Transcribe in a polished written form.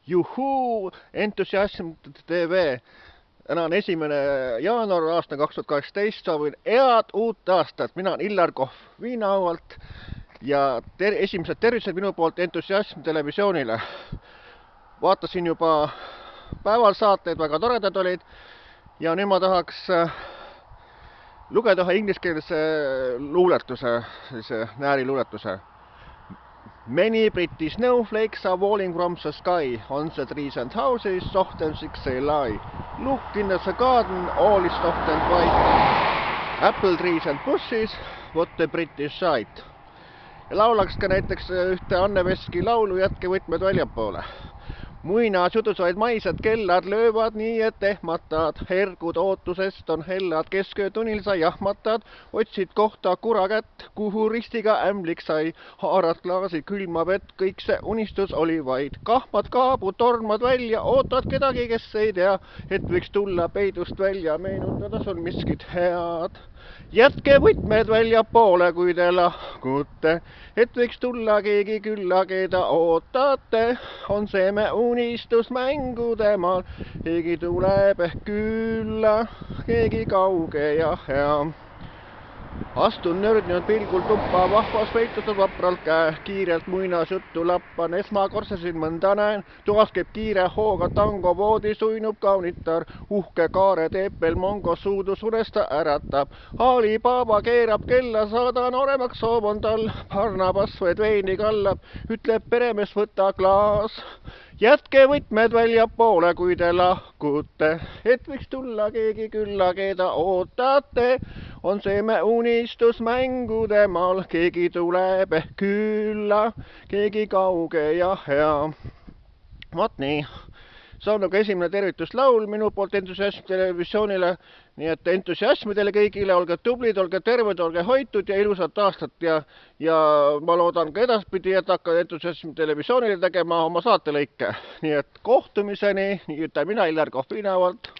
Juhuu, Entusiasm TV. Täna on 1. jaanuar aasta 2018. Soovin head uut aastat. Mina olen Illar Kohv Viinaualt ja esimesed tervised minu poolt Entusiasm televisioonile. Vaatasin juba päeval saateid, väga toredad olid ja nüüd ma tahaks lugeda ühe ingliskeelse luuletuse, sellise nääriluuletuse. Many pretty snowflakes are falling from the sky on the trees and houses, soft and thick they lie. Look in the garden, all is soft and white. Apple trees and bushes, what a pretty sight. Ja laulaks ka näiteks ühte Anne Veski laulu Jätke võtmed väljapoole. Muinasjutus vaid maised kellad löövad nii, et ehmatad. Hergud ootusest on hellad, kesköötunnil sa jahmatad. Otsid kohta kura kätt, kuhu ristiga ämblik sai. Haarad klaasi külma vett, kõik see unistus oli vaid. Kahmad kaabud, tormad välja, ootad kedagi, kes ei tea, et võiks tulla peidust välja, meenutada sul miskit head. Jätke võtmed väljapoole, kui te lahkute, et võiks tulla keegi külla, keda ootate. On see me unistus mängude maal, keegi tuleb ehk külla, keegi kauge ja hea. Astun nördnud pilgul tuppa, vahvas peitutud vapralt käe, kiirelt muinasjuttu lappan, esmakordsesin mõnda näen, toas käib kiire hooga tango, voodis uinub kaunitar, uhke kaare teeb veel mongo, suudus unesta äratab. Alibaba keerab kella, saada nooremaks soov on tal, Barnabas vaid veini kallab, ütleb peremees võta klaas. Jätke võtmed väljapoole, kui te lahkute, et võiks tulla keegi külla, keda ootate. On see me unistus mängude maal, keegi tuleb ehk külla, keegi kauge ja hea. Vot nii, see on nagu esimene tervituslaul minu poolt Entusiasm televisioonile. Nii et entusiasmi teile kõigile, olge tublid, olge terved, olge hoitud ja ilusat aastat ja ma loodan ka edaspidi, et hakkan Entusiasm televisioonile tegema oma saatelõike. Nii et kohtumiseni, nii ütleb mina Illar Kohv Viinaualt.